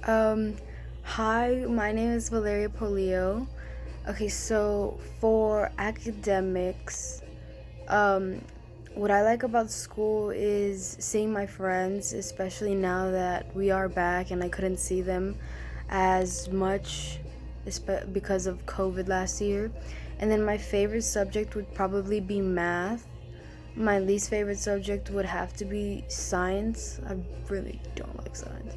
Um, Hi, my name is Valeria Polio. Okay, so for academics, um, what I like about school is seeing my friends, especially now that we are back and I couldn't see them as much because of COVID last year. And then my favorite subject would probably be math. My least favorite subject would have to be science. I really don't like science.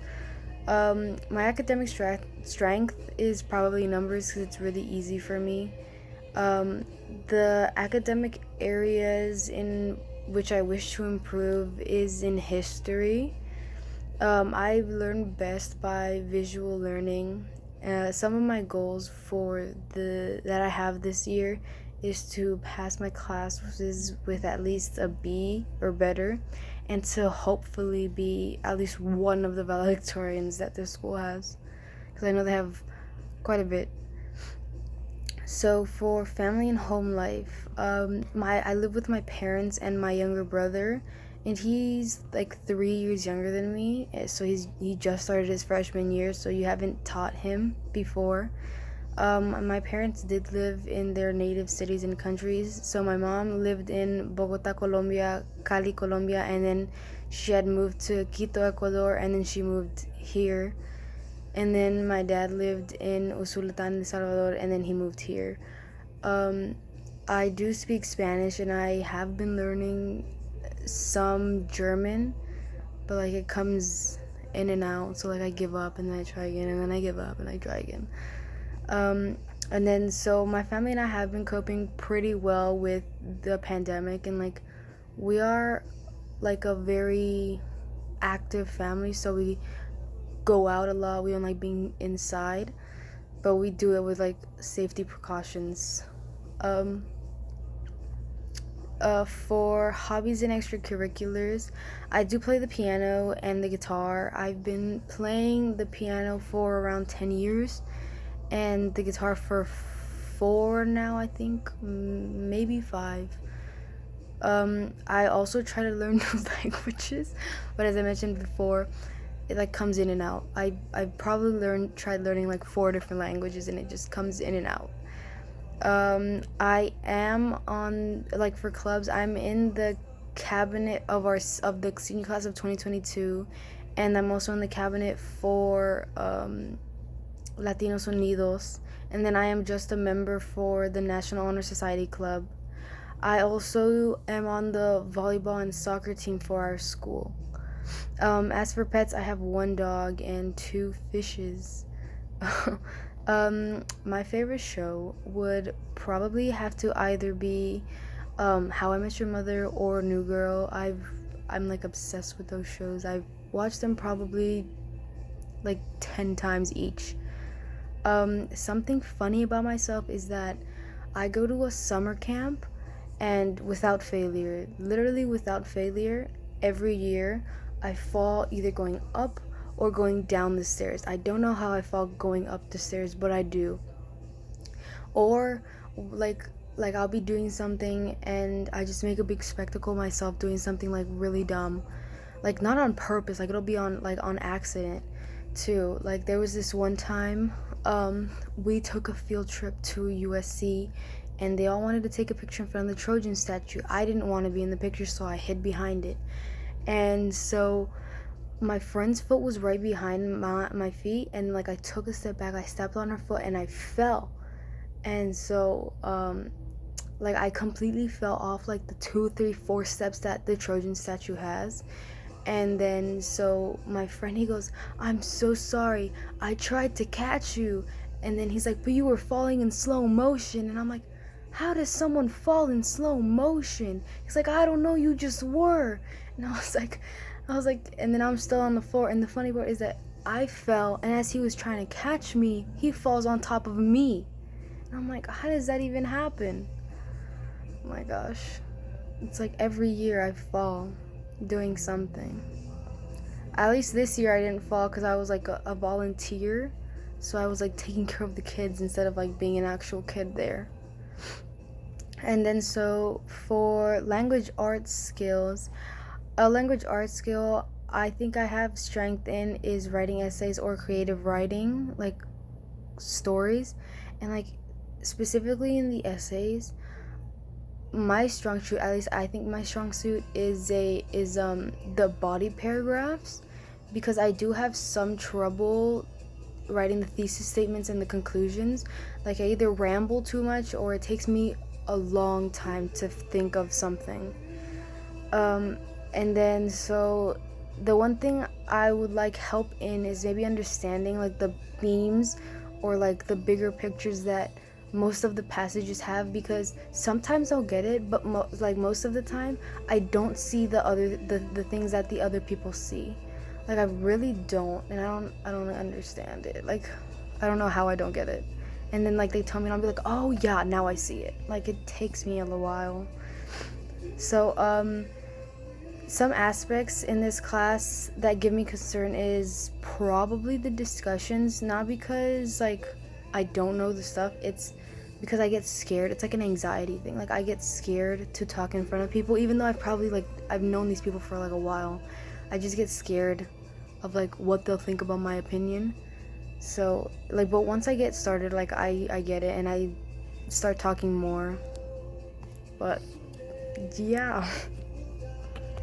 My academic strength is probably numbers because it's really easy for me. Um, the academic areas in which I wish to improve is in history. I learn best by visual learning. Some of my goals for the that I have this year is to pass my classes with at least a B or better, and to hopefully be at least one of the valedictorians that the school has, because I know they have quite a bit. So for family and home life, my I live with my parents and my younger brother, and he's like 3 years younger than me. So he just started his freshman year, so you haven't taught him before. My parents did live in their native cities and countries. So my mom lived in Bogota, Colombia, Cali, Colombia, and then she had moved to Quito, Ecuador, and then she moved here. And then my dad lived in Usulután, El Salvador, and then he moved here. Um, I do speak Spanish, and I have been learning some German, but like it comes in and out. So like I give up and then I try again, and then I give up and I try again. Um, and then so my family and I have been coping pretty well with the pandemic, and like we are like a very active family, so we go out a lot. We don't like being inside, but we do it with like safety precautions. Um, for hobbies and extracurriculars, I do play the piano and the guitar. I've been playing the piano for around 10 years and the guitar for 4 now, I think, maybe 5. I also try to learn new languages, but as I mentioned before, it like comes in and out. I probably tried learning like 4 different languages and it just comes in and out. I am on like for clubs. I'm in the cabinet of the senior class of 2022, and I'm also in the cabinet for Latinos Unidos, and then I am just a member for the National Honor Society Club. I also am on the volleyball and soccer team for our school. As for pets, I have one dog and 2 fishes. My favorite show would probably have to either be How I Met Your Mother or New Girl. I'm like obsessed with those shows. I've watched them probably like 10 times each. Something funny about myself is that I go to a summer camp, and without failure, literally without failure, every year I fall either going up or going down the stairs. I don't know how I fall going up the stairs, but I do. Or like I'll be doing something and I just make a big spectacle myself doing something like really dumb. Like not on purpose, like it'll be on accident too. Like there was this one time we took a field trip to USC, and they all wanted to take a picture in front of the Trojan statue. I didn't want to be in the picture, so I hid behind it. And so my friend's foot was right behind my feet, and like I took a step back, I stepped on her foot and I fell. And so like I completely fell off like the 2, 3, 4 steps that the Trojan statue has. And then so my friend, he goes, "I'm so sorry, I tried to catch you." And then he's like, "But you were falling in slow motion." And I'm like, "How does someone fall in slow motion?" He's like, "I don't know, you just were." And I was like, and then I'm still on the floor, and the funny part is that I fell, and as he was trying to catch me, he falls on top of me. And I'm like, how does that even happen? Oh my gosh. It's like every year I fall doing something. At least this year I didn't fall because I was like a volunteer. So I was like taking care of the kids instead of like being an actual kid there. And then so for language arts skills, a language arts skill I think I have strength in is writing essays or creative writing, like stories. And like specifically in the essays, my strong suit, at least I think my strong suit is the body paragraphs, because I do have some trouble writing the thesis statements and the conclusions. Like I either ramble too much or it takes me a long time to think of something. Um, and then so the one thing I would like help in is maybe understanding like the themes or like the bigger pictures that most of the passages have, because sometimes I'll get it, but like most of the time I don't see the things that the other people see. Like I really don't, and I don't understand it. Like I don't know how I don't get it. And then like they tell me and I'll be like, "Oh yeah, now I see it." Like it takes me a little while. So some aspects in this class that give me concern is probably the discussions, not because like I don't know the stuff, it's because I get scared. It's like an anxiety thing. Like I get scared to talk in front of people, even though I've known these people for like a while. I just get scared of like what they'll think about my opinion. So like, but once I get started, like I get it and I start talking more. But yeah.